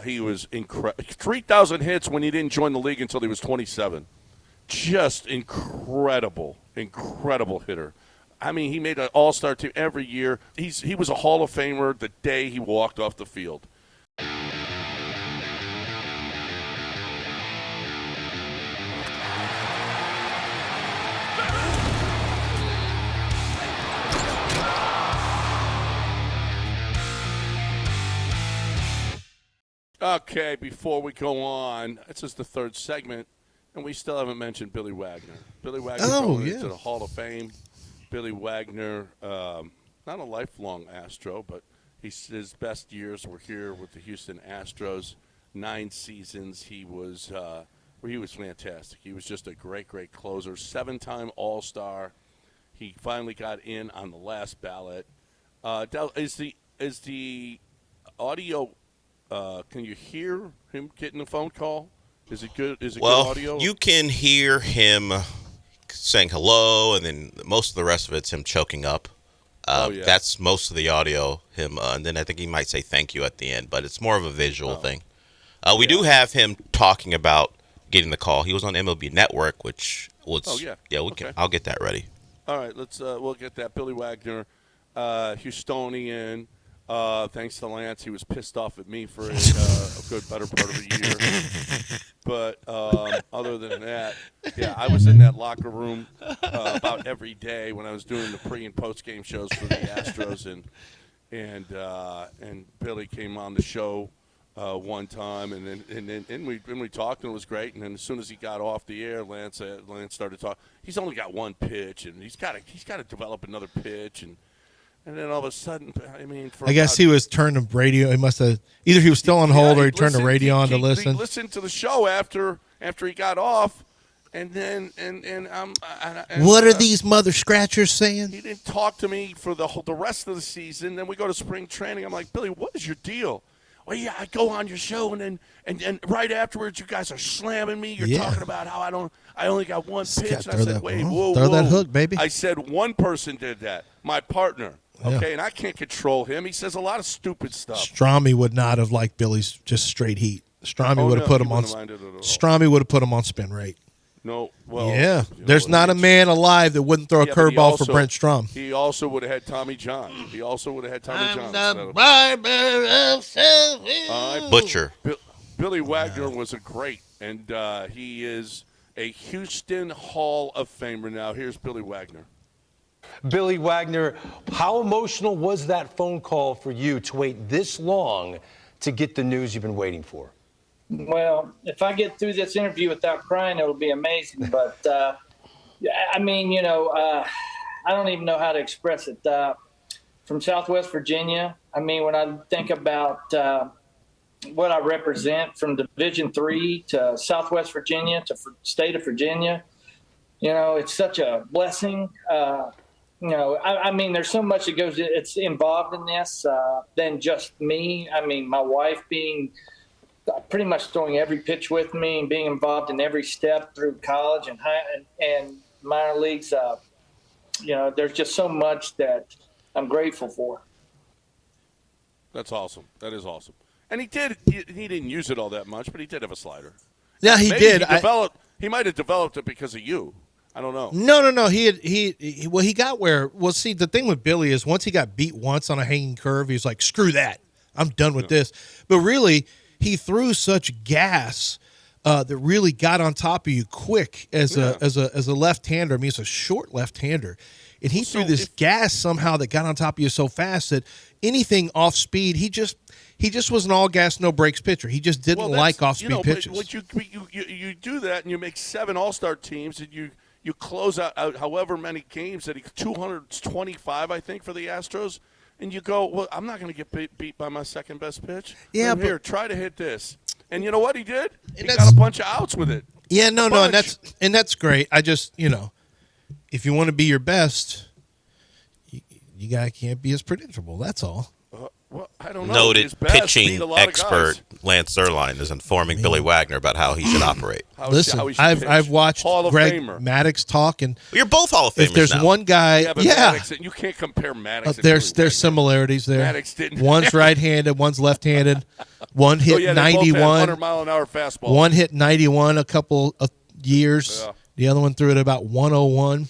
He was incredible. 3,000 hits when he didn't join the league until he was 27. Just incredible hitter. I mean, he made an all-star team every year. He was a Hall of Famer the day he walked off the field. Okay, before we go on, this is the third segment, and we still haven't mentioned Billy Wagner. Billy Wagner going into the Hall of Fame. Billy Wagner, not a lifelong Astro, but his best years were here with the Houston Astros. 9 seasons. He was fantastic. He was just a great closer. 7-time All-Star. He finally got in on the last ballot. Is the audio? Can you hear him getting a phone call? Is it good? Is it good audio? Well, you can hear him saying hello, and then most of the rest of it's him choking up. That's most of the audio. And then I think he might say thank you at the end, but it's more of a visual thing. We do have him talking about getting the call. He was on MLB Network, which was I'll get that ready. All right, we'll get that. Billy Wagner, Houstonian. Thanks to Lance, he was pissed off at me for a better part of a year. But other than that, I was in that locker room about every day when I was doing the pre- and post-game shows for the Astros, and Billy came on the show one time, and we talked, and it was great. And then as soon as he got off the air, Lance started talking. He's only got one pitch, and he's got to develop another pitch, and then all of a sudden, I guess he was turned the radio. He must have either he was still on hold or he turned the radio on to listen. He listened to the show after he got off, and then what are these mother scratchers saying? He didn't talk to me for the rest of the season. Then we go to spring training. I'm like, Billy, what is your deal? Well, yeah, I go on your show, and right afterwards, you guys are slamming me. You're talking about how I only got one pitch. And I said, whoa, throw that hook, baby. I said one person did that, my partner. Okay, and I can't control him. He says a lot of stupid stuff. Strami would not have liked Billy's just straight heat. Strami would have put him on. Strami would have put him on spin rate. No, well, there's not a man alive that wouldn't throw a curveball for Brent Strom. He also would have had Tommy John. Butcher. Billy Wagner was a great, and he is a Houston Hall of Famer now. Here's Billy Wagner. Billy Wagner, how emotional was that phone call for you to wait this long to get the news you've been waiting for? Well, if I get through this interview without crying, it'll be amazing. But, I don't even know how to express it. From Southwest Virginia, when I think about what I represent from Division III to Southwest Virginia to state of Virginia, it's such a blessing. There's so much that it's involved in this than just me. My wife being pretty much throwing every pitch with me and being involved in every step through college and high and minor leagues. There's just so much that I'm grateful for. That's awesome. That is awesome. And he didn't use it all that much, but he did have a slider. Yeah, he did. He might have developed it because of you. I don't know. No. He got where. Well, see, the thing with Billy is once he got beat once on a hanging curve, he was like, "Screw that, I'm done with this." But really, he threw such gas that really got on top of you quick as a left-hander. He's a short left-hander, and he threw this gas somehow that got on top of you so fast that anything off speed, he just was an all gas no brakes pitcher. He just didn't like off speed pitches. But you do that and you make 7 All-Star teams and you close out however many games that 225 I think for the Astros. And you go, well, I'm not going to get beat by my second best pitch. Yeah, but here, try to hit this. And you know what he did? He got a bunch of outs with it. Yeah, no, and that's great. I just, if you want to be your best, you can't be as predictable. That's all. Well, I don't know. Noted pitching expert Lance Zierlein is informing Billy Wagner about how he should operate. Listen, I've watched Greg Maddox talk, and you're both Hall of Famers. If there's now. one guy, Maddox, you can't compare Maddox. There's similarities there. Maddox didn't. One's right-handed, one's left-handed. One hit 91. 100-mile-an-hour fastball. One hit 91 a couple of years. Yeah. The other one threw it about 101.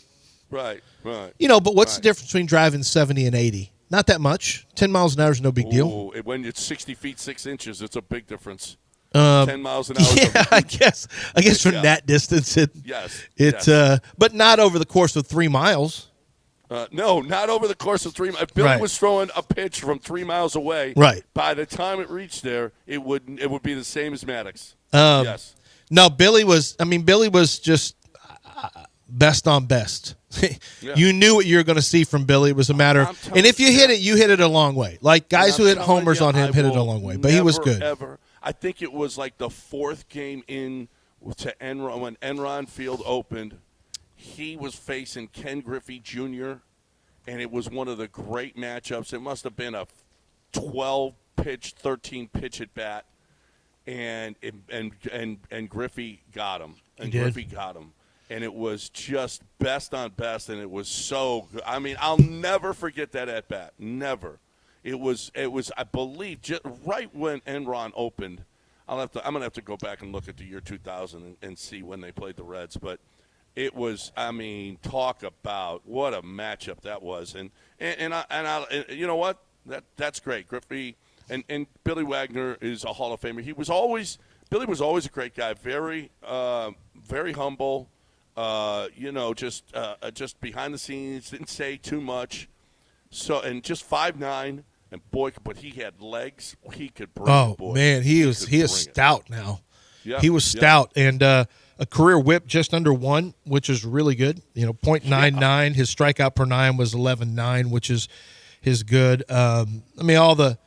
Right. But what's the difference between driving 70 and 80? Not that much. 10 miles an hour is no big deal. When it's 60 feet 6 inches, it's a big difference. 10 miles an hour. Yeah, I guess from that distance, but not over the course of 3 miles. No, not over the course of 3 miles. If Billy was throwing a pitch from 3 miles away, by the time it reached there, it would be the same as Maddox. Yes. No, Billy was just best on best. You knew what you were going to see from Billy. It was a matter of, and if you hit it a long way. Like guys who hit homers on him hit it a long way, but he was good. I think it was like the 4th game in to Enron when Enron Field opened. He was facing Ken Griffey Jr., and it was one of the great matchups. It must have been a 12-pitch, 13-pitch at bat, and Griffey got him. Griffey got him. And it was just best on best, and it was so good. I mean, I'll never forget that at bat. Never. It was. I believe, just right when Enron opened. I'm gonna have to go back and look at the year 2000 and see when they played the Reds. But it was. I mean, talk about what a matchup that was. And you know what? That's great. Griffey and Billy Wagner is a Hall of Famer. Billy was always a great guy. Very humble. Just behind the scenes, didn't say too much. So, and just 5'9", and boy, but he had legs. He could bring. Oh man, he is stout now. Yeah, he was stout, and a career WHIP just under 1, which is really good. .99. Yeah. His strikeout per 9 was 11.9, which is good. I mean, all the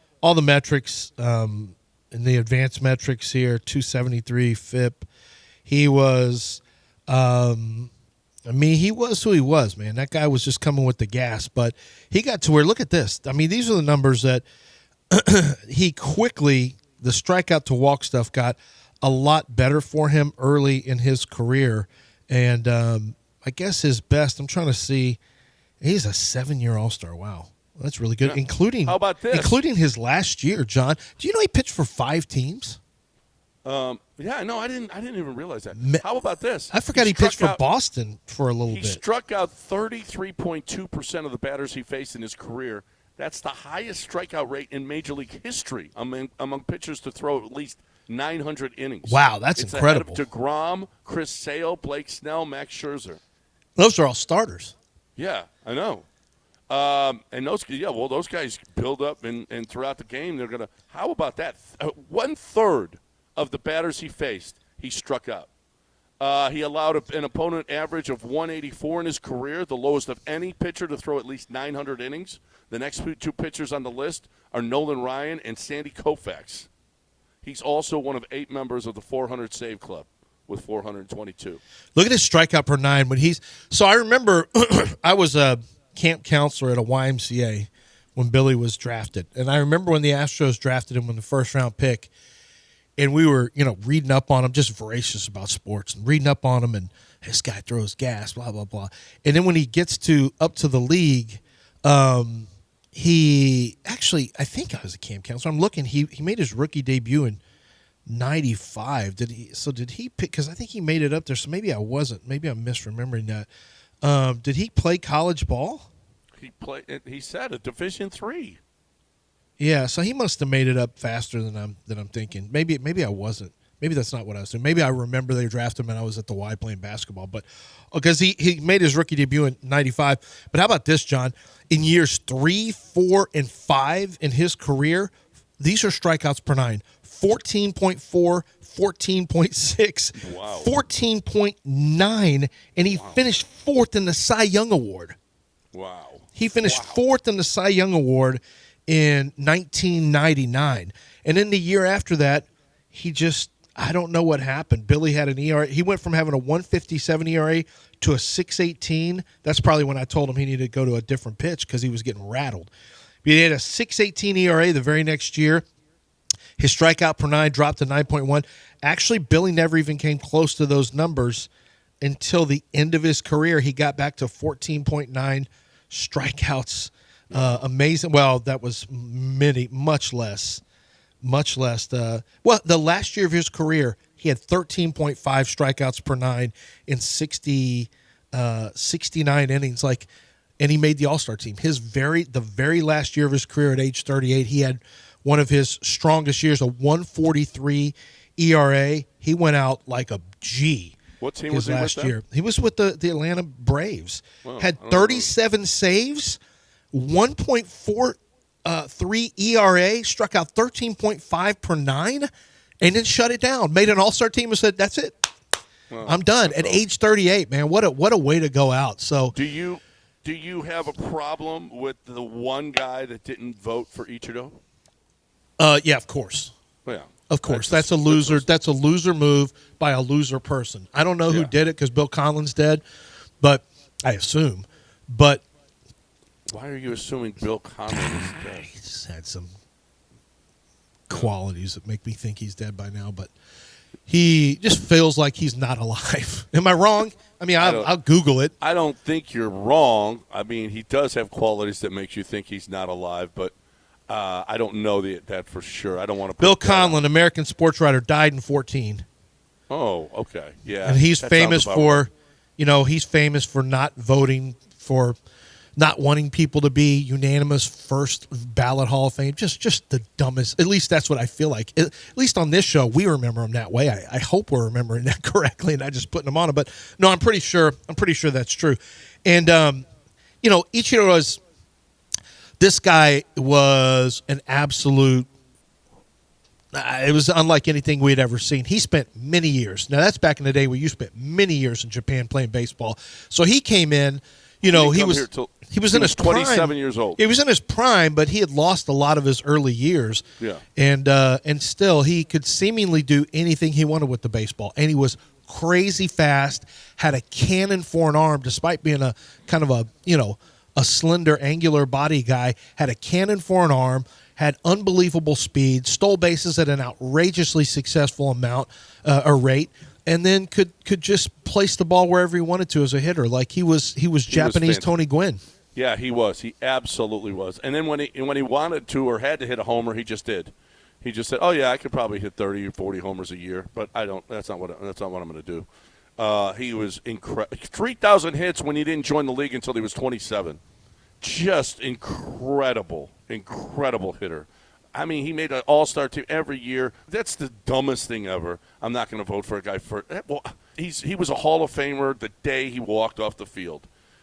metrics and the advanced metrics here, 273 FIP. He was. He was who he was, man. That guy was just coming with the gas, but he got to where, look at this. I mean, these are the numbers that he quickly, the strikeout to walk stuff got a lot better for him early in his career. And I guess his best, I'm trying to see, he's a 7-year All-Star. Wow. That's really good, including how about this? Including his last year, John. Do you know he pitched for 5 teams? Yeah, no, I didn't even realize that. How about this? I forgot he pitched for Boston for a little bit. He struck out 33.2% of the batters he faced in his career. That's the highest strikeout rate in Major League history among pitchers to throw at least 900 innings. Wow, that's incredible. Ahead of DeGrom, Chris Sale, Blake Snell, Max Scherzer. Those are all starters. Yeah, I know. And those guys build up and throughout the game they're gonna. How about that? 1/3 of the batters he faced, he struck out. He allowed an opponent average of 184 in his career, the lowest of any pitcher to throw at least 900 innings. The next 2 pitchers on the list are Nolan Ryan and Sandy Koufax. He's also one of 8 members of the 400 save club with 422. Look at his strikeout per 9 when he's. So I remember I was a camp counselor at a YMCA when Billy was drafted, and I remember when the Astros drafted him in the first-round pick. And we were, reading up on him, just voracious about sports, and reading up on him, and this guy throws gas, blah, blah, blah. And then when he gets up to the league, he actually, I think I was a camp counselor. I'm looking, he made his rookie debut in 95. Did he pick, because I think he made it up there, so maybe I wasn't. Maybe I'm misremembering that. Did he play college ball? He said a Division III. Yeah, so he must have made it up faster than I'm thinking. Maybe I wasn't. Maybe that's not what I was doing. Maybe I remember they drafted him and I was at the Y playing basketball. But because he made his rookie debut in 95. But how about this, John? In years 3, 4, and 5 in his career, these are strikeouts per 9. 14.4, 14.6, wow. 14.9, and he finished 4th in the Cy Young Award. Wow. He finished 4th in the Cy Young Award in 1999. And then the year after that, I don't know what happened. Billy had an ERA. He went from having a 157 ERA to a 618. That's probably when I told him he needed to go to a different pitch because he was getting rattled. But he had a 618 ERA the very next year. His strikeout per nine dropped to 9.1. Actually, Billy never even came close to those numbers until the end of his career. He got back to 14.9 strikeouts. Amazing. Well, that was much less. The last year of his career, he had 13.5 strikeouts per nine in 69 innings. And he made the All-Star team. The very last year of his career at age 38, he had one of his strongest years, a 1.43 ERA. He went out like a G. What team was he last with year? He was with the Atlanta Braves. Wow, had 37 saves, 1.43 ERA, struck out 13.5 per nine, and then shut it down. Made an All-Star team and said, "That's it. I'm done." At age 38, man, what a way to go out. So, do you have a problem with the one guy that didn't vote for Ichiro? Yeah, of course. Yeah. Of course, that's a loser. That's a loser move by a loser person. I don't know who did it because Bill Conlin's dead, but I assume. But why are you assuming Bill Conlin is dead? He just had some qualities that make me think he's dead by now. But he just feels like he's not alive. Am I wrong? I mean, I'll Google it. I don't think you're wrong. I mean, he does have qualities that makes you think he's not alive, but I don't know that for sure. I don't want to. Bill Conlin, American sports writer, died in 2014. Oh, okay, yeah. And he's famous for, he's famous for not voting, for not wanting people to be unanimous first ballot Hall of Fame. Just the dumbest. At least that's what I feel like. At least on this show, we remember him that way. I hope we're remembering that correctly and not just putting him on it. But no, I'm pretty sure that's true. And Ichiro was. This guy was an absolute it was unlike anything we had ever seen. He spent many years. Now, that's back in the day where you spent many years in Japan playing baseball. So he came in, he was in his prime. 27 years old. He was in his prime, but he had lost a lot of his early years. Yeah. And still, he could seemingly do anything he wanted with the baseball. And he was crazy fast, had a cannon for an arm, despite being a kind of a slender, angular body guy, had a cannon for an arm, had unbelievable speed, stole bases at an outrageously successful rate, and then could just place the ball wherever he wanted to as a hitter. Like he was Japanese Tony Gwynn. Yeah, he was. He absolutely was. And then when he wanted to or had to hit a homer, he just did. He just said, "Oh yeah, I could probably hit 30 or 40 homers a year, but I don't. That's not what I'm going to do." He was incredible. 3,000 hits when he didn't join the league until he was 27. Just incredible hitter. I mean, he made an all-star team every year. That's the dumbest thing ever. I'm not going to vote for a guy for – well, he was a Hall of Famer the day he walked off the field.